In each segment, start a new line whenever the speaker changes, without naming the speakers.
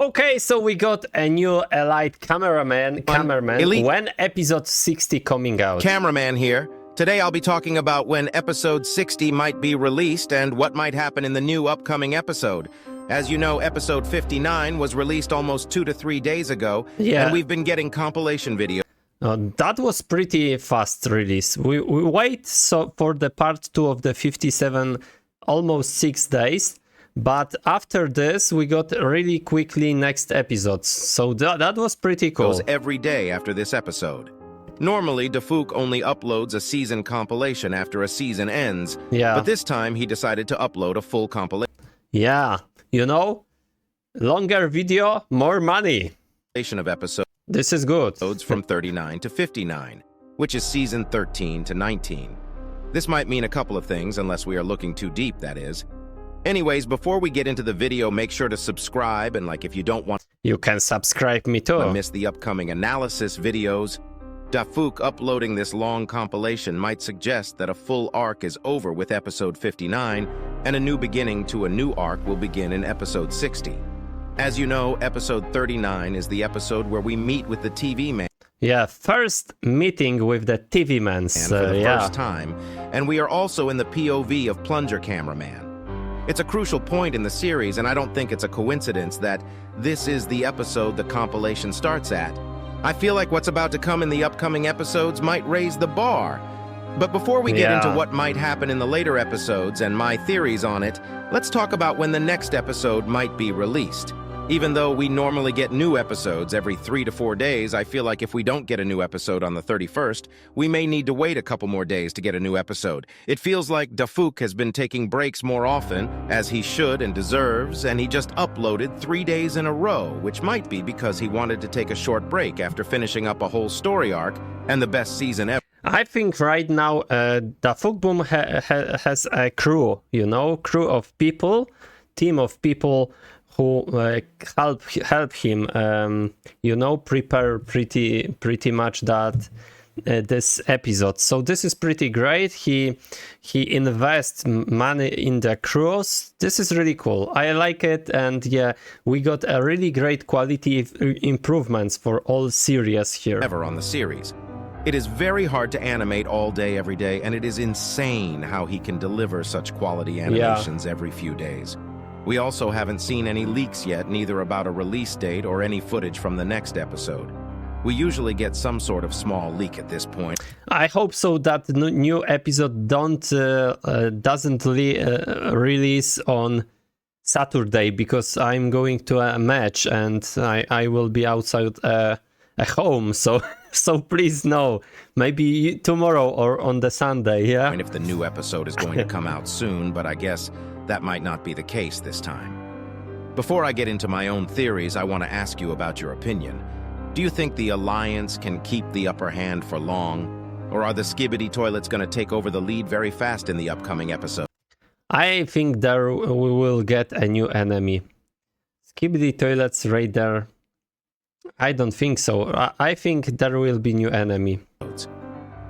Okay, so we got a new elite cameraman
Elite
when episode 60 coming out.
Cameraman here. Today I'll be talking about when episode 60 might be released and what might happen in the new upcoming episode. As you know, episode 59 was released almost 2 to 3 days ago, and we've been getting compilation videos.
That was pretty fast release. We wait for the part 2 of the 57 almost 6 days. But after this, we got really quickly next episodes. So that was pretty cool.
Goes every day after this episode. Normally, Dafook only uploads a season compilation after a season ends.
Yeah.
But this time, he decided to upload a full compilation.
Yeah, you know, longer video, more money.
Of episodes.
This is good.
From 39 to 59, which is season 13 to 19. This might mean a couple of things, unless we are looking too deep, that is. Anyways, before we get into the video, make sure to subscribe, and if you don't want
you can subscribe me too.
to miss the upcoming analysis videos, Dafook uploading this long compilation might suggest that a full arc is over with episode 59, and a new beginning to a new arc will begin in episode 60. As you know, episode 39 is the episode where we meet with the TV man.
Yeah, first meeting with the TV man
For the first time, and we are also in the POV of Plunger Cameraman. It's a crucial point in the series, and I don't think it's a coincidence that this is the episode the compilation starts at. I feel like what's about to come in the upcoming episodes might raise the bar. But before we get into what might happen in the later episodes and my theories on it, let's talk about when the next episode might be released. Even though we normally get new episodes every 3 to 4 days, I feel like if we don't get a new episode on the 31st, we may need to wait a couple more days to get a new episode. It feels like Dafook has been taking breaks more often, as he should and deserves, and he just uploaded 3 days in a row, which might be because he wanted to take a short break after finishing up a whole story arc and the best season ever.
I think right now Dafook Boom has a crew, crew of people, team of people who help him, prepare pretty much that this episode. So this is pretty great. He invests money in the crews. This is really cool. I like it, and yeah, we got a really great quality improvements for all series here.
Ever on the series. It is very hard to animate all day, every day, and it is insane how he can deliver such quality animations every few days. We also haven't seen any leaks yet, neither about a release date or any footage from the next episode. We usually get some sort of small leak at this point.
I hope so that the new episode doesn't release on Saturday, because I'm going to a match and I will be outside at home. So please no, maybe tomorrow or on the Sunday. Yeah.
And if the new episode is going to come out soon, but I guess that might not be the case this time. Before I get into my own theories, I want to ask you about your opinion. Do you think the Alliance can keep the upper hand for long? Or are the Skibidi Toilets going to take over the lead very fast in the upcoming episode?
I think we will get a new enemy. Skibidi Toilets right there. I don't think so. I think there will be new enemy.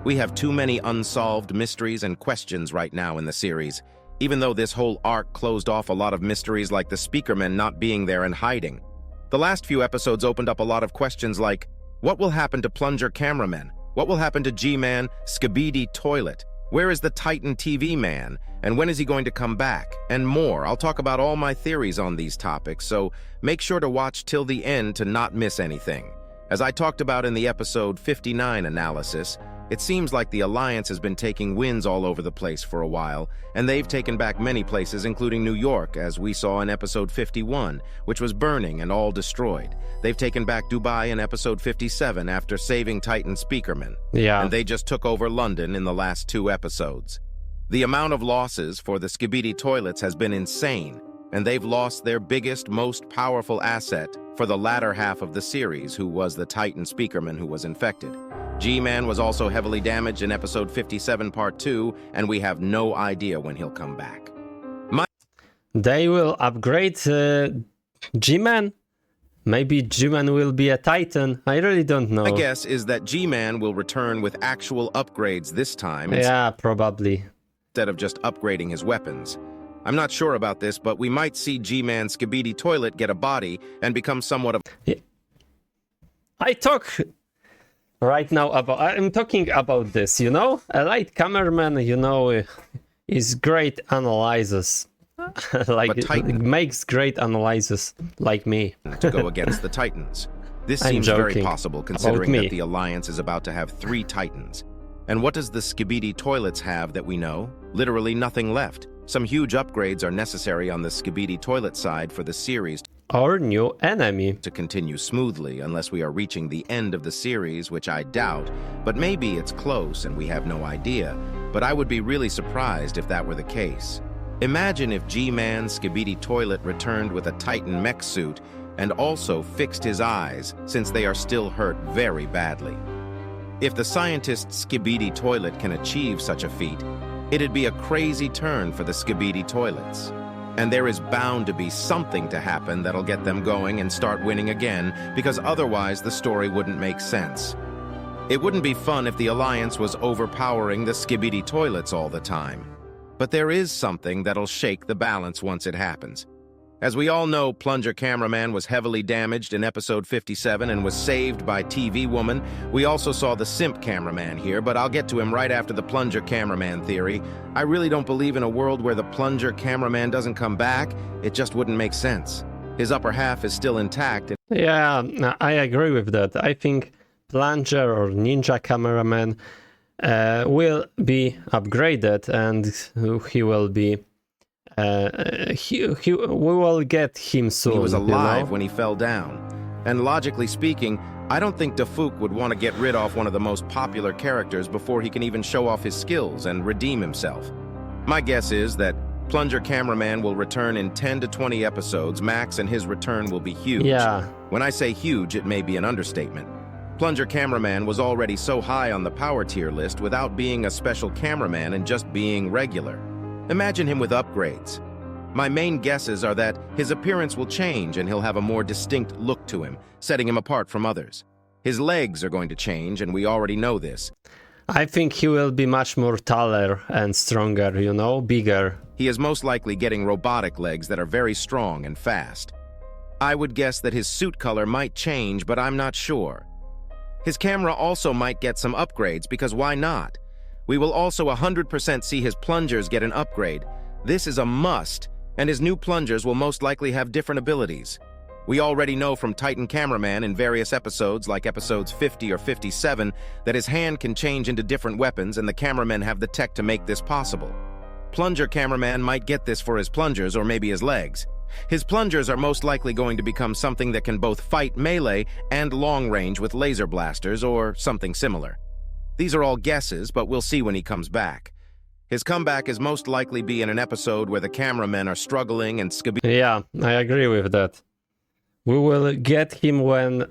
We have too many unsolved mysteries and questions right now in the series. Even though this whole arc closed off a lot of mysteries, like the Speakerman not being there and hiding. The last few episodes opened up a lot of questions like, what will happen to Plunger Cameraman? What will happen to G-Man, Skibidi Toilet? Where is the Titan TV man? And when is he going to come back? And more. I'll talk about all my theories on these topics, so make sure to watch till the end to not miss anything. As I talked about in the episode 59 analysis, it seems like the Alliance has been taking wins all over the place for a while, and they've taken back many places, including New York, as we saw in episode 51, which was burning and all destroyed. They've taken back Dubai in episode 57 after saving Titan Speakerman.
Yeah.
And they just took over London in the last 2 episodes. The amount of losses for the Skibidi Toilets has been insane, and they've lost their biggest, most powerful asset for the latter half of the series, who was the Titan Speakerman who was infected. G-Man was also heavily damaged in episode 57 part 2, and we have no idea when he'll come back.
They will upgrade G-Man? Maybe G-Man will be a Titan. I really don't know.
My guess is that G-Man will return with actual upgrades this time.
Yeah, probably.
Instead of just upgrading his weapons. I'm not sure about this, but we might see G-Man Skibidi Toilet get a body and become somewhat of...
I talk right now about... I'm talking about this, you know? A light cameraman, you know, is great analyzes. Like, makes great analyses, like me.
to go against the Titans. This seems very possible, considering that the Alliance is about to have 3 Titans. And what does the Skibidi Toilets have that we know? Literally nothing left. Some huge upgrades are necessary on the Skibidi Toilet side for the series
our new enemy
to continue smoothly, unless we are reaching the end of the series, which I doubt. But maybe it's close and we have no idea. But I would be really surprised if that were the case. Imagine if G-Man Skibidi Toilet returned with a Titan mech suit and also fixed his eyes, since they are still hurt very badly. If the scientist Skibidi Toilet can achieve such a feat, it'd be a crazy turn for the Skibidi Toilets. And there is bound to be something to happen that'll get them going and start winning again, because otherwise the story wouldn't make sense. It wouldn't be fun if the Alliance was overpowering the Skibidi Toilets all the time. But there is something that'll shake the balance once it happens. As we all know, Plunger Cameraman was heavily damaged in episode 57 and was saved by TV Woman. We also saw the Simp Cameraman here, but I'll get to him right after the Plunger Cameraman theory. I really don't believe in a world where the Plunger Cameraman doesn't come back. It just wouldn't make sense. His upper half is still intact.
Yeah, I agree with that. I think Plunger or Ninja Cameraman will be upgraded, and he will be we will get him soon.
He was alive,
you know?
when he fell down. And logically speaking, I don't think Dafook would want to get rid of one of the most popular characters before he can even show off his skills and redeem himself. My guess is that Plunger Cameraman will return in 10 to 20 episodes max, and his return will be huge.
Yeah.
When I say huge, it may be an understatement. Plunger Cameraman was already so high on the power tier list without being a special cameraman and just being regular. Imagine him with upgrades. My main guesses are that his appearance will change and he'll have a more distinct look to him, setting him apart from others. His legs are going to change, and we already know this.
I think he will be much more taller and stronger, you know, bigger.
He is most likely getting robotic legs that are very strong and fast. I would guess that his suit color might change, but I'm not sure. His camera also might get some upgrades, because why not? We will also 100% see his plungers get an upgrade. This is a must, and his new plungers will most likely have different abilities. We already know from Titan Cameraman in various episodes, like episodes 50 or 57, that his hand can change into different weapons, and the cameramen have the tech to make this possible. Plunger Cameraman might get this for his plungers or maybe his legs. His plungers are most likely going to become something that can both fight melee and long range with laser blasters or something similar. These are all guesses, but we'll see when he comes back. His comeback is most likely be in an episode where the cameramen are struggling and Skibidi...
Yeah, I agree with that. We will get him when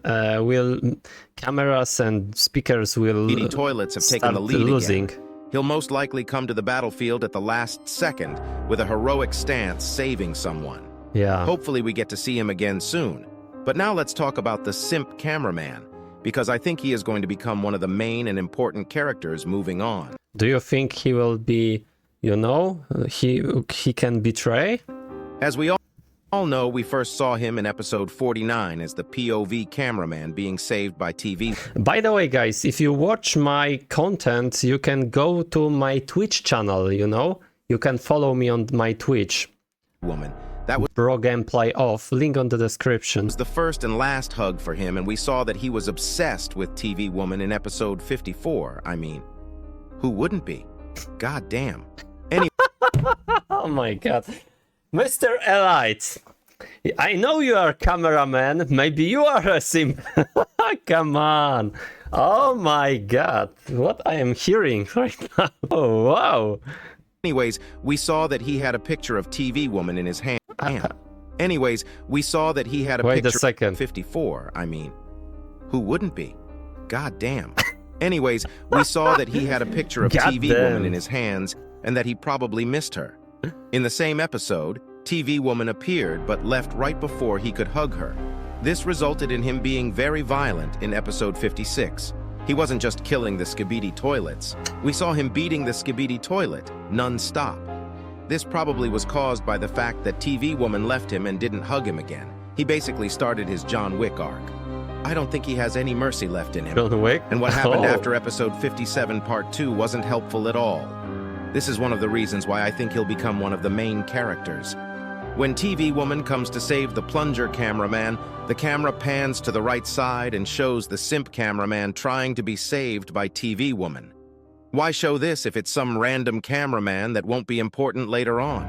cameras and speakers will
Toilets have taken the lead
losing.
Again. He'll most likely come to the battlefield at the last second with a heroic stance saving someone.
Yeah.
Hopefully we get to see him again soon. But now let's talk about the Simp Cameraman, because I think he is going to become one of the main and important characters moving on.
Do you think he will be, you know, he can betray?
As we all know, we first saw him in episode 49 as the POV cameraman being saved by TV.
By the way, guys, if you watch my content, you can go to my Twitch channel, you know? You can follow me on my Twitch.
Woman. That was
Pro Gameplay Off, link on the description.
was the first and last hug for him, and we saw that he was obsessed with TV Woman in episode 54. I mean, who wouldn't be? God damn. Anyway.
Oh my god. Mr. Elite, I know you are a cameraman, maybe you are a simp. Come on. Oh my god, what I am hearing right now. Oh wow.
Anyways, we saw that he had a picture of TV Woman in his hand. Anyways, we saw that he had a
Wait
picture
a second.
54. I mean, who wouldn't be? God damn. Anyways, we saw that he had a picture of
God
TV
damn.
Woman in his hands and that he probably missed her. In the same episode, TV Woman appeared but left right before he could hug her. This resulted in him being very violent in episode 56. He wasn't just killing the Skibidi Toilets. We saw him beating the Skibidi Toilet non-stop. This probably was caused by the fact that TV Woman left him and didn't hug him again. He basically started his John Wick arc. I don't think he has any mercy left in him.
John Wick?
And what happened
Oh.
after episode 57 part 2 wasn't helpful at all. This is one of the reasons why I think he'll become one of the main characters. When TV Woman comes to save the plunger cameraman, the camera pans to the right side and shows the simp cameraman trying to be saved by TV Woman. Why show this if it's some random cameraman that won't be important later on?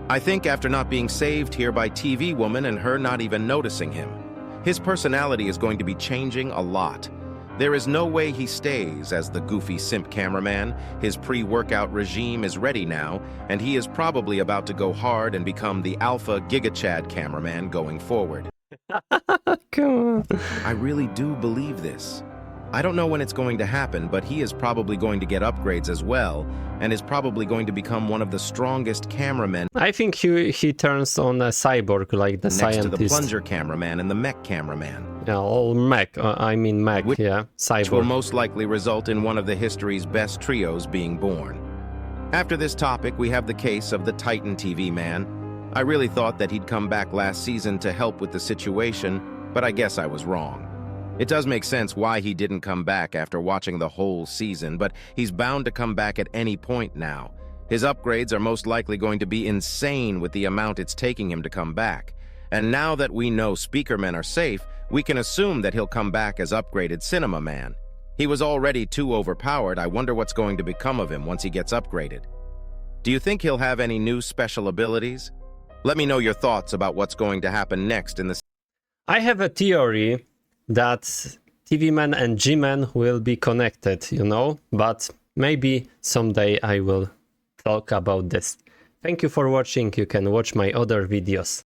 I think after not being saved here by TV Woman and her not even noticing him, his personality is going to be changing a lot. There is no way he stays as the goofy simp cameraman. His pre-workout regime is ready now, and he is probably about to go hard and become the alpha gigachad cameraman going forward.
Come on.
I really do believe this. I don't know when it's going to happen, but he is probably going to get upgrades as well, and is probably going to become one of the strongest cameramen
I think he turns on a cyborg, like the
next
scientist.
to the plunger cameraman and the mech cameraman.
Yeah, all mech. I mean mech,
Which-
yeah.
Which will
Cyborg.
most likely result in one of the history's best trios being born. After this topic, we have the case of the Titan TV man. I really thought that he'd come back last season to help with the situation, but I guess I was wrong. It does make sense why he didn't come back after watching the whole season, but he's bound to come back at any point now. His upgrades are most likely going to be insane with the amount it's taking him to come back. And now that we know Speakermen are safe, we can assume that he'll come back as upgraded Cinema Man. He was already too overpowered. I wonder what's going to become of him once he gets upgraded. Do you think he'll have any new special abilities? Let me know your thoughts about what's going to happen next in the
I have a theory that TV Man and G-Man will be connected, you know, but maybe someday I will talk about this. Thank you for watching. You can watch my other videos.